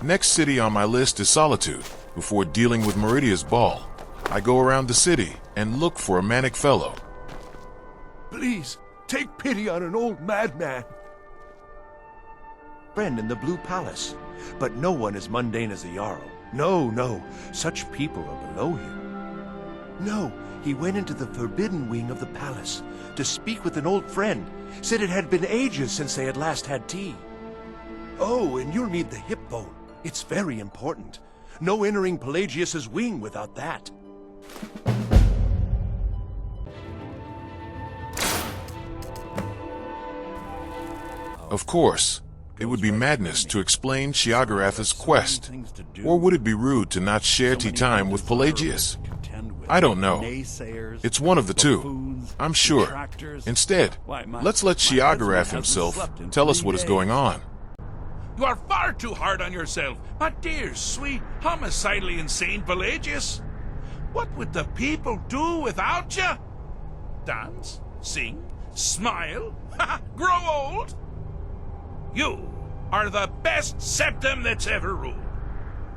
Next city on my list is Solitude. Before dealing with Meridia's ball, I go around the city and look for a manic fellow. Please, take pity on an old madman. Friend in the Blue Palace, but no one as mundane as a Jarl. No, such people are below him. No, he went into the forbidden wing of the palace to speak with an old friend. Said it had been ages since they had last had tea. Oh, and you'll need the hip bone. It's very important. No entering Pelagius's wing without that. Of course, it would be madness to explain Sheogorath's quest, or would it be rude to not share tea time with Pelagius? I don't know. It's one of the two, I'm sure. Instead, let's let Sheogorath himself tell us what is going on. You are far too hard on yourself, my dear, sweet, homicidally insane Pelagius. What would the people do without you? Dance? Sing? Smile? Grow old? You are the best septum that's ever ruled.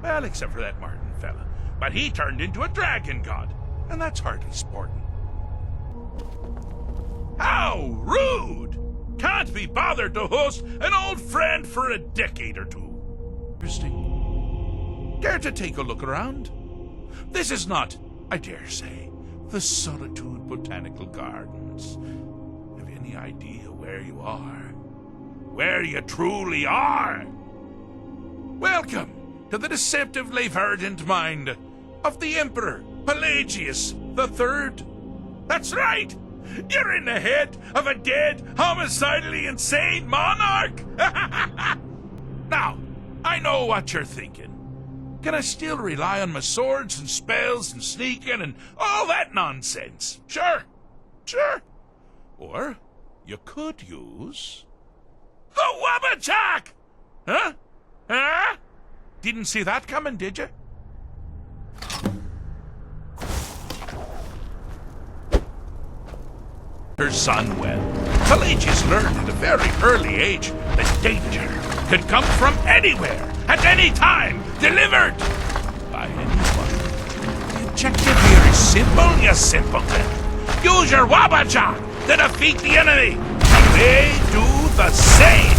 Well, except for that Martin fella. But he turned into a dragon god, and that's hardly sporting. How rude! Can't be bothered to host an old friend for a decade or two. Interesting. Care to take a look around? This is not, I dare say, the Solitude Botanical Gardens. Have you any idea where you are? Where you truly are? Welcome to the deceptively verdant mind of the Emperor Pelagius III. That's right! You're in the head of a dead, homicidally insane monarch! Now, I know what you're thinking. Can I still rely on my swords and spells and sneaking and all that nonsense? Sure. Or you could use the Wabbajack! Huh? Didn't see that coming, did you? Her son well. Pelagius learned at a very early age that danger could come from anywhere, at any time, delivered by anyone. The objective here is simple, you simpleton. Use your Wabbajack to defeat the enemy, and they do the same.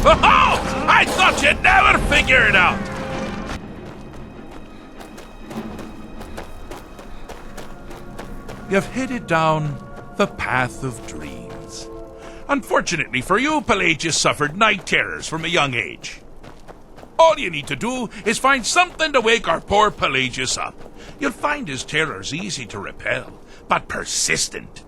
Oh, I thought you'd never figure it out. You've headed down the path of dreams. Unfortunately for you, Pelagius suffered night terrors from a young age. All you need to do is find something to wake our poor Pelagius up. You'll find his terrors easy to repel, but persistent.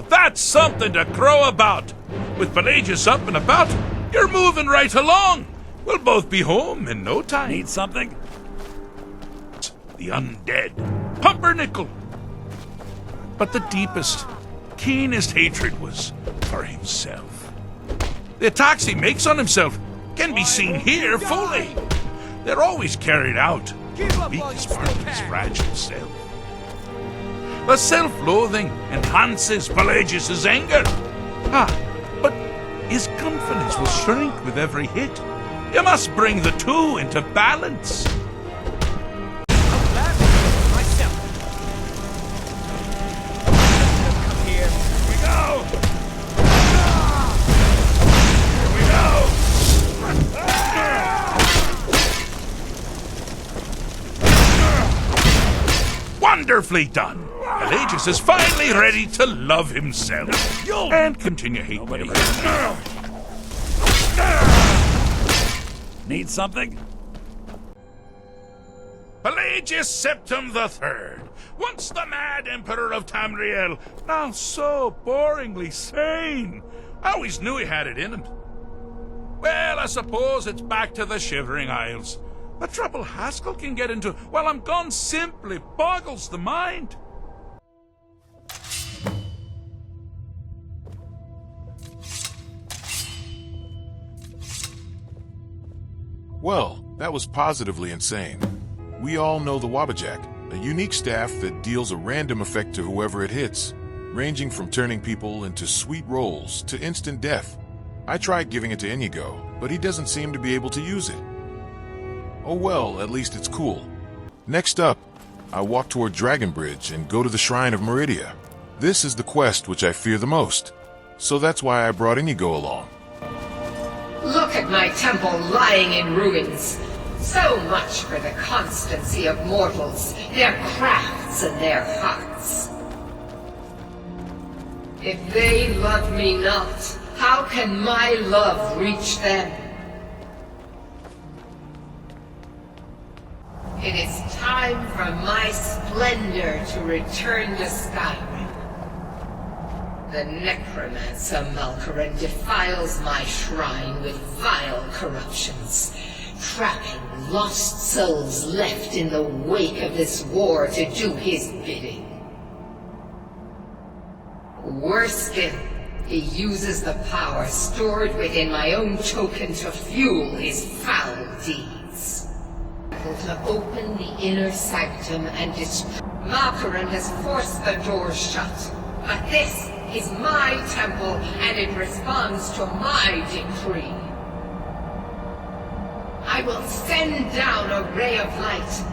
That's something to crow about. With Pelagius up and about, you're moving right along. We'll both be home in no time. Need something? The undead, pumpernickel. But the deepest, keenest hatred was for himself. The attacks he makes on himself can be seen here fully. They're always carried out in the weakest part of his fragile self. The self-loathing enhances Pelagius's anger. But his confidence will shrink with every hit. You must bring the two into balance. Wonderfully done. Pelagius is finally ready to love himself and continue hating everyone. Need something? Pelagius Septim III, once the mad emperor of Tamriel, now so boringly sane. I always knew he had it in him. Well, I suppose it's back to the Shivering Isles. The trouble Haskell can get into while I'm gone simply boggles the mind. Well, that was positively insane. We all know the Wabbajack, a unique staff that deals a random effect to whoever it hits, ranging from turning people into sweet rolls to instant death. I tried giving it to Inigo, but he doesn't seem to be able to use it. Oh well, at least it's cool. Next up, I walk toward Dragonbridge and go to the Shrine of Meridia. This is the quest which I fear the most, so that's why I brought Inigo along. Look at my temple lying in ruins. So much for the constancy of mortals, their crafts and their hearts. If they love me not, how can my love reach them? It is time for my splendor to return to Skyrim. The necromancer Malkaran defiles my shrine with vile corruptions, trapping lost souls left in the wake of this war to do his bidding. Worse still, he uses the power stored within my own token to fuel his foul deeds. To open the inner sanctum and destroy. Malkaran has forced the doors shut, but this is my temple, and it responds to my decree. I will send down a ray of light,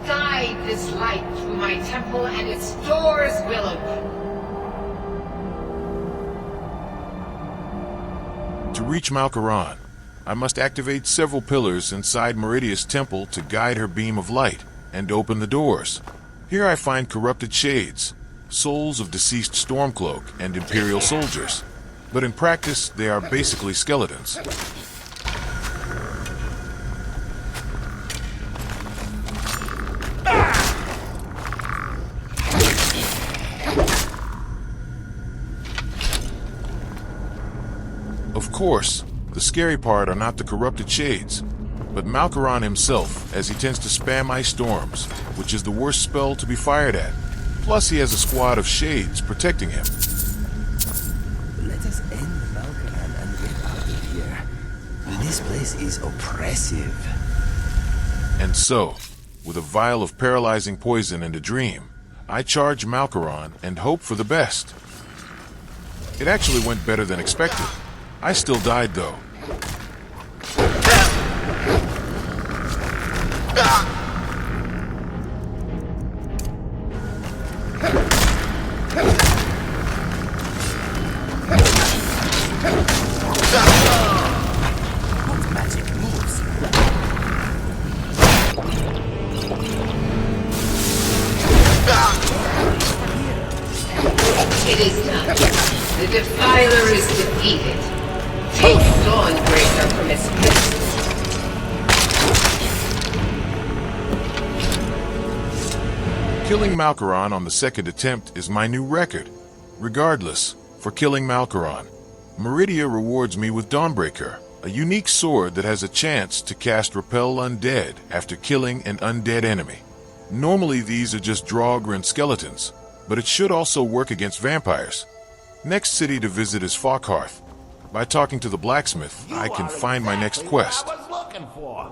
guide this light through my temple, and its doors will open. To reach Malkaran, I must activate several pillars inside Meridia's temple to guide her beam of light and open the doors. Here I find corrupted shades, souls of deceased Stormcloak and Imperial soldiers, but in practice they are basically skeletons. Of course, the scary part are not the corrupted shades, but Malkaran himself, as he tends to spam ice storms, which is the worst spell to be fired at. Plus he has a squad of shades protecting him. Let us end Malkaran and get out of here. This place is oppressive. And so, with a vial of paralyzing poison and a dream, I charge Malkaran and hope for the best. It actually went better than expected. I still died though. It is done. The Defiler is defeated. Take Dawnbreaker from its place. Killing Malkaran on the second attempt is my new record. Regardless, for killing Malkaran, Meridia rewards me with Dawnbreaker, a unique sword that has a chance to cast Repel Undead after killing an undead enemy. Normally these are just Dro'bar skeletons, but it should also work against vampires. Next city to visit is Falkhearth. By talking to the blacksmith, I can find my next quest. What I was looking for.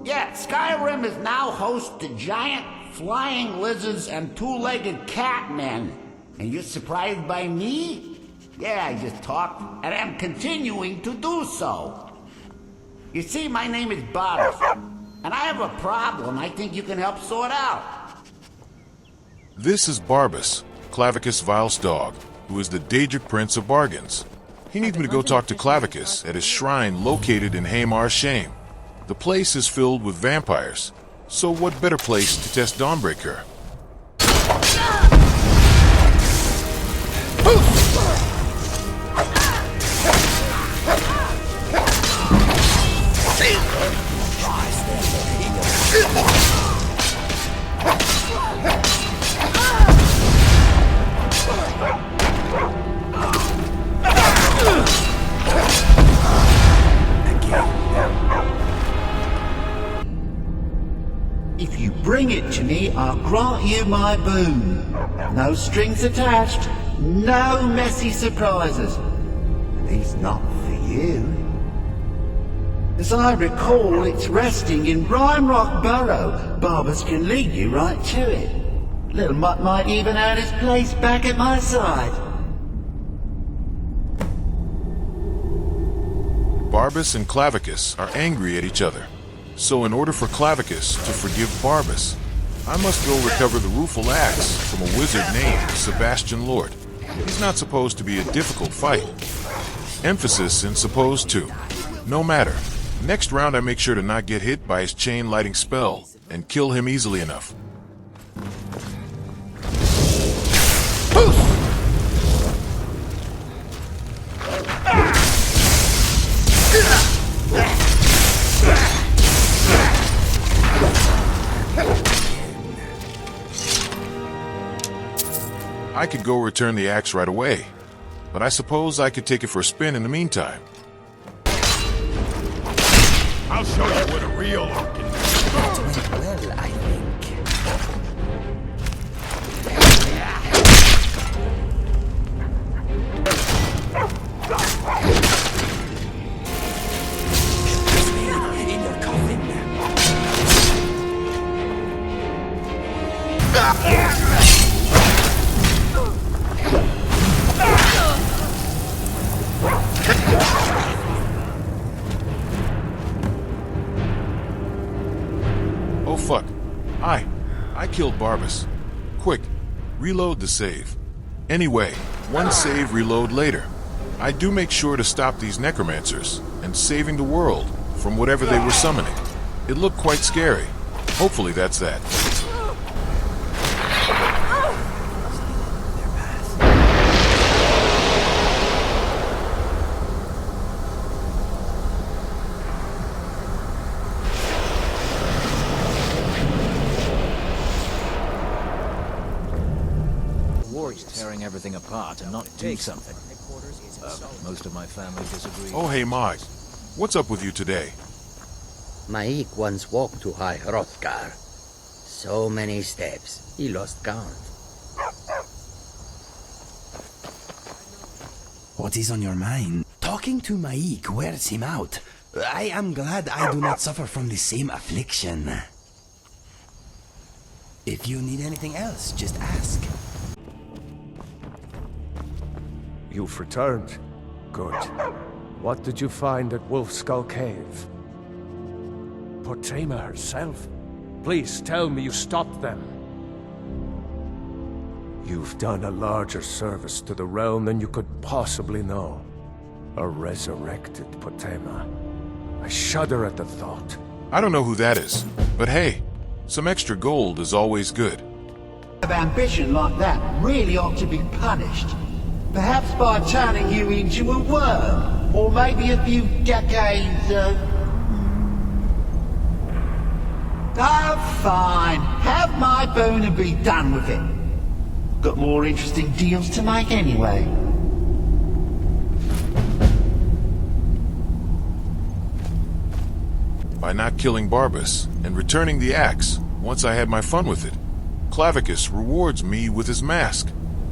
Yeah, Skyrim is now host to giant flying lizards and two-legged catmen. And you're surprised by me? Yeah, I just talked, and I'm continuing to do so. You see, my name is Barbas, and I have a problem I think you can help sort out. This is Barbas, Clavicus Vile's dog, who is the Daedra Prince of Bargains. He needs me to go talk to Clavicus at his shrine located in Hamar's Shame. The place is filled with vampires, so what better place to test Dawnbreaker? If you bring it to me, I'll grant you my boon. No strings attached, no messy surprises. At least not for you. you. As I recall, it's resting in Rime Rock Burrow. Barbers can lead you right to it. Little Mutt might even earn his place back at my side. Barbas and Clavicus are angry at each other. So in order for Clavicus to forgive Barbas, I must go recover the rueful axe from a wizard named Sebastian Lord. He's not supposed to be a difficult fight. Emphasis in supposed to. No matter. Next round I make sure to not get hit by his chain lighting spell and kill him easily enough. I could go return the axe right away, but I suppose I could take it for a spin in the meantime. I'll show you what a real orc can do. Well, I think. In your coffin. Oh fuck. I killed Barbas. Quick, reload the save. Anyway, one save reload later. I do make sure to stop these necromancers and saving the world from whatever they were summoning. It looked quite scary. Hopefully that's that. Tearing everything apart and not do something. Most of my family disagree. Oh hey Mike, what's up with you today? Maik once walked to High Hrothgar. So many steps, he lost count. What is on your mind? Talking to Maik wears him out. I am glad I do not suffer from the same affliction. If you need anything else, just ask. You've returned. Good. What did you find at Wolf Skull Cave? Potema herself? Please tell me you stopped them. You've done a larger service to the realm than you could possibly know. A resurrected Potema. I shudder at the thought. I don't know who that is, but hey, some extra gold is always good. Of ambition like that really ought to be punished. Perhaps by turning you into a worm, or maybe a few decades of... Oh, fine. Have my boon and be done with it. Got more interesting deals to make anyway. By not killing Barbas and returning the axe once I had my fun with it, Clavicus rewards me with his mask.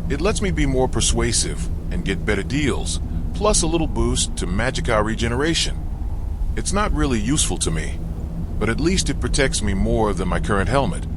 It lets me be more persuasive and get better deals, plus a little boost to magicka regeneration. It's not really useful to me, but at least it protects me more than my current helmet.